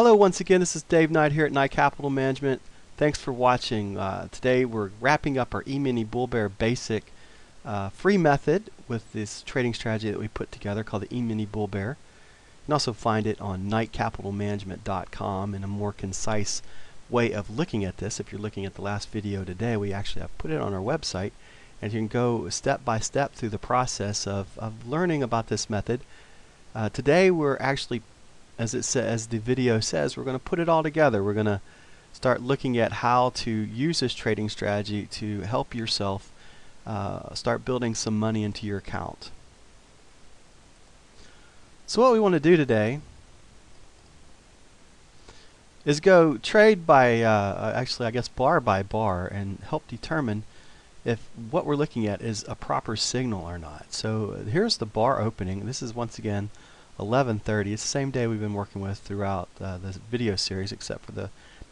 Hello once again, this is Dave Knight here at Knight Capital Management. Thanks for watching. Today we're wrapping up our eMini Bull Bear Basic free method with this trading strategy that we put together called the eMini Bull Bear. You can also find it on knightcapitalmanagement.com in a more concise way of looking at this. If you're looking at the last video today, we actually have put it on our website, and you can go step by step through the process of learning about this method. Today we're actually, as the video says, we're going to put it all together. We're going to start looking at how to use this trading strategy to help yourself start building some money into your account. So what we want to do today is go trade by, actually I guess bar by bar, and help determine if what we're looking at is a proper signal or not. So here's the bar opening. This is once again 11:30. It's the same day we've been working with throughout the video series, except for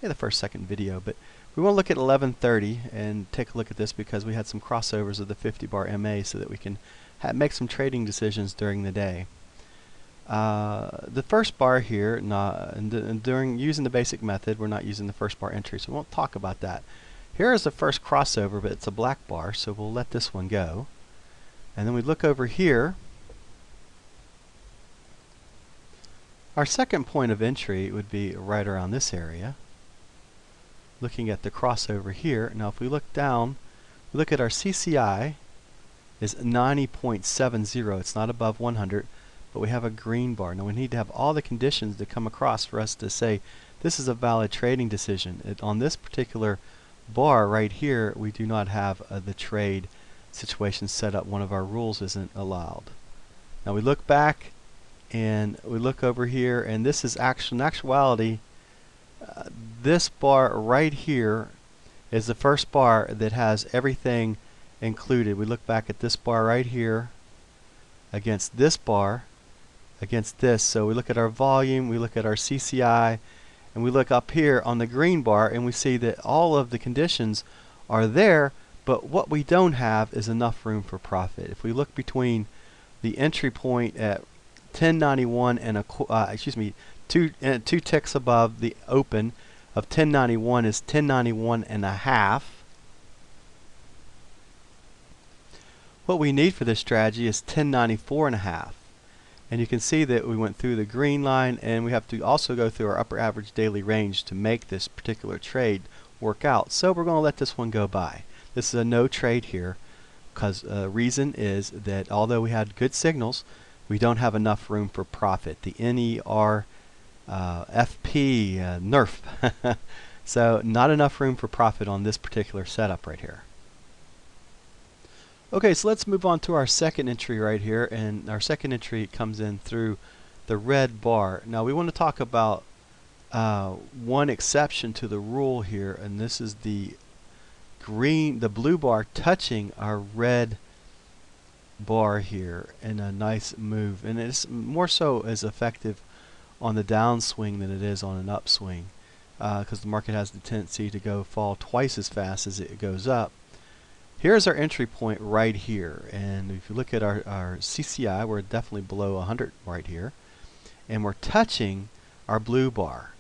maybe the second video. But we want to look at 11:30 and take a look at this because we had some crossovers of the 50 bar MA so that we can make some trading decisions during the day. The first bar here, during using the basic method, we're not using the first bar entry, so we won't talk about that. Here is the first crossover, but it's a black bar, so we'll let this one go. And then we look over here. Our second point of entry would be right around this area. Looking at the crossover here. Now if we look down, we look at our CCI is 90.70. It's not above 100, but we have a green bar. Now we need to have all the conditions to come across for us to say this is a valid trading decision. On this particular bar right here, we do not have the trade situation set up. One of our rules isn't allowed. Now we look back and we look over here, and this is in actuality, this bar right here is the first bar that has everything included. We look back at this bar right here against this bar against this. So we look at our volume, we look at our CCI, and we look up here on the green bar, and we see that all of the conditions are there, but what we don't have is enough room for profit. If we look between the entry point at 1091 and two ticks above the open of 1091 is 1091 and a half. What we need for this strategy is 1094 and a half. And you can see that we went through the green line, and we have to also go through our upper average daily range to make this particular trade work out. So we're going to let this one go by. This is a no trade here, because the reason is that although we had good signals, we don't have enough room for profit. The NER FP NERF. So not enough room for profit on this particular setup right here. Okay, so let's move on to our second entry right here, and our second entry comes in through the red bar. Now we want to talk about one exception to the rule here, and this is the blue bar touching our red bar here in a nice move, and it's more so as effective on the downswing than it is on an upswing, because the market has the tendency to fall twice as fast as it goes up. Here's our entry point right here, and if you look at our CCI, we're definitely below 100 right here, and we're touching our blue bar.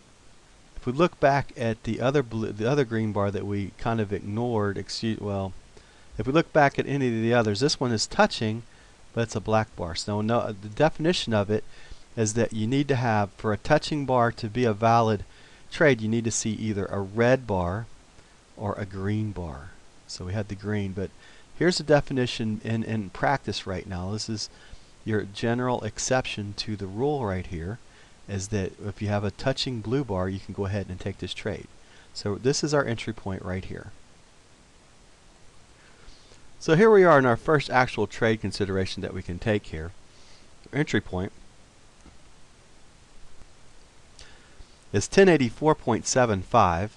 If we look back at the other green bar that we kind of ignored, if we look back at any of the others, this one is touching, but it's a black bar. So the definition of it is that you need to have, for a touching bar to be a valid trade, you need to see either a red bar or a green bar. So we had the green, but here's the definition in practice right now. This is your general exception to the rule right here, is that if you have a touching blue bar, you can go ahead and take this trade. So this is our entry point right here. So here we are in our first actual trade consideration that we can take here. Our entry point is 1084.75.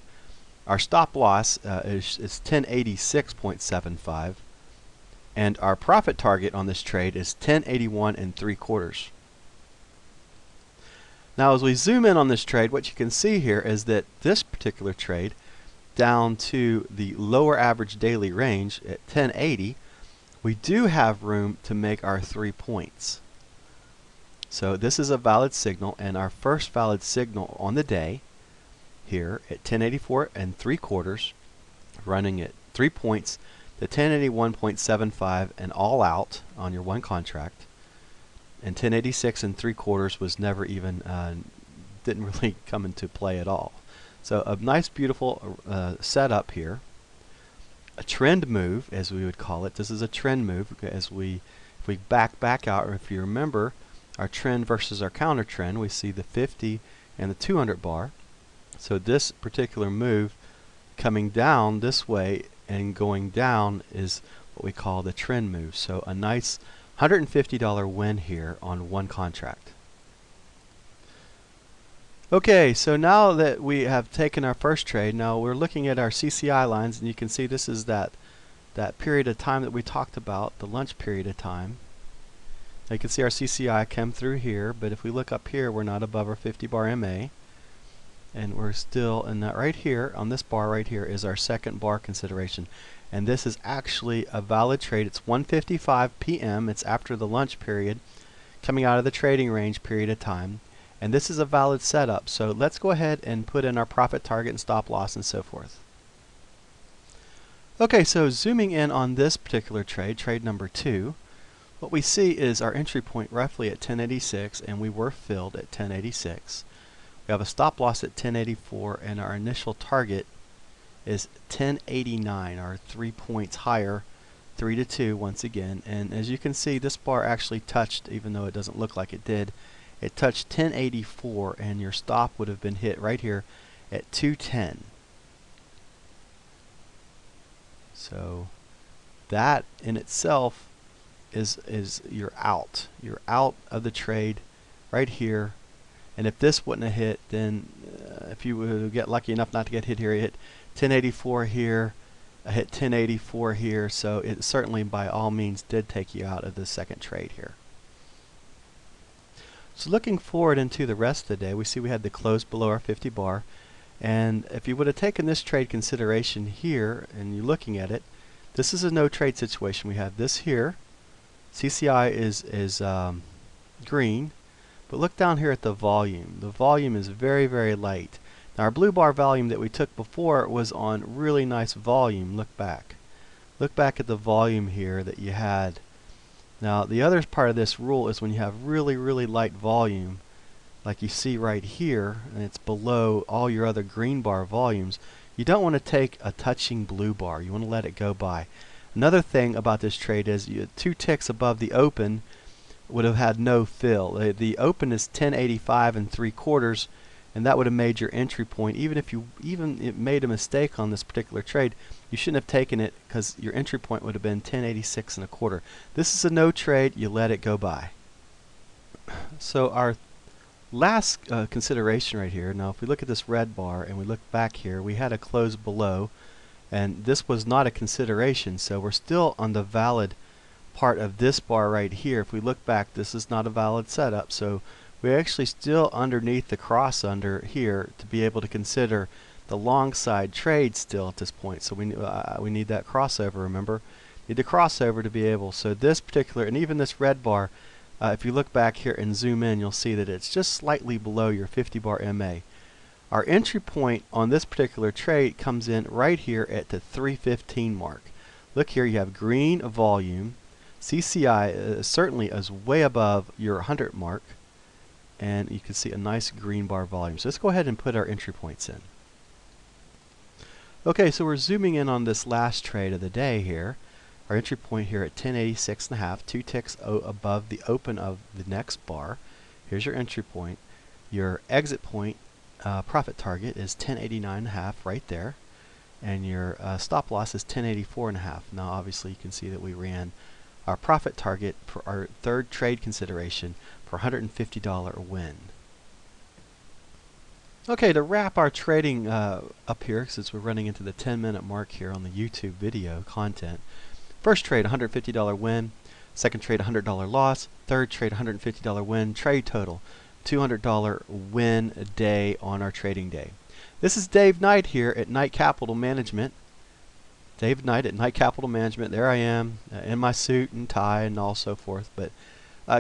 Our stop loss is 1086.75, and our profit target on this trade is 1081 3/4. Now as we zoom in on this trade, what you can see here is that this particular trade, down to the lower average daily range at 1080, we do have room to make our 3 points. So this is a valid signal, and our first valid signal on the day here at 1084 3/4, running at 3 points, the 1081.75 and all out on your one contract, and 1086 3/4 was never even didn't really come into play at all. So a nice beautiful setup here. A trend move, as we would call it. This is a trend move. If we back out, or if you remember our trend versus our counter trend, we see the 50 and the 200 bar. So this particular move coming down this way and going down is what we call the trend move. So a nice $150 win here on one contract. Okay, so now that we have taken our first trade, now we're looking at our CCI lines, and you can see this is that period of time that we talked about, the lunch period of time. Now you can see our CCI come through here, but if we look up here, we're not above our 50 bar MA, and we're still in that right here. On this bar right here is our second bar consideration, and this is actually a valid trade. It's 1:55 p.m. It's after the lunch period, coming out of the trading range period of time, and this is a valid setup. So let's go ahead and put in our profit target and stop loss and so forth. Okay, so zooming in on this particular trade, trade number 2, what we see is our entry point roughly at 1086, and we were filled at 1086. We have a stop loss at 1084, and our initial target is 1089, or 3 points higher, 3-2 once again. And as you can see, this bar actually touched, even though it doesn't look like it did, it touched 1084, and your stop would have been hit right here at 210. So that in itself is you're out. You're out of the trade right here. And if this wouldn't have hit, then if you would get lucky enough not to get hit here, you hit 1084 here, hit 1084 here. So it certainly by all means did take you out of the second trade here. So looking forward into the rest of the day, we see we had the close below our 50 bar. And if you would have taken this trade consideration here, and you're looking at it, this is a no trade situation. We have this here. CCI is green, but look down here at the volume. The volume is very, very light. Now our blue bar volume that we took before was on really nice volume. Look back. Look back at the volume here that you had. Now the other part of this rule is when you have really, really light volume, like you see right here, and it's below all your other green bar volumes, you don't want to take a touching blue bar. You want to let it go by. Another thing about this trade is 2 ticks above the open would have had no fill. The open is 1085 3/4, and that would have made your entry point. Even if you made a mistake on this particular trade, you shouldn't have taken it, because your entry point would have been 1086 1/4. This is a no trade. You let it go by. So our last consideration right here. Now if we look at this red bar and we look back here, we had a close below, and this was not a consideration, so we're still on the valid part of this bar right here. If we look back, this is not a valid setup, so we're actually still underneath the cross under here to be able to consider the long side trade still at this point. So we need that crossover, remember? Need the crossover to be able, so this particular, and even this red bar, if you look back here and zoom in, you'll see that it's just slightly below your 50 bar MA. Our entry point on this particular trade comes in right here at the 315 mark. Look here, you have green volume. CCI certainly is way above your 100 mark, and you can see a nice green bar volume. So let's go ahead and put our entry points in. Okay, so we're zooming in on this last trade of the day here. Our entry point here at 1086 1/2, 2 ticks above the open of the next bar. Here's your entry point. Your exit point profit target is 1089 1/2 right there, and your stop loss is 1084 1/2. Now obviously you can see that we ran our profit target for our third trade consideration for $150 win. Okay, to wrap our trading up here, since we're running into the 10-minute mark here on the YouTube video content. First trade, $150 win. Second trade, $100 loss. Third trade, $150 win. Trade total, $200 win a day on our trading day. This is Dave Knight here at Knight Capital Management. Dave Knight at Knight Capital Management. There I am in my suit and tie and all so forth. But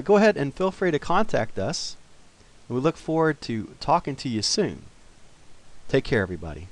go ahead and feel free to contact us. We look forward to talking to you soon. Take care, everybody.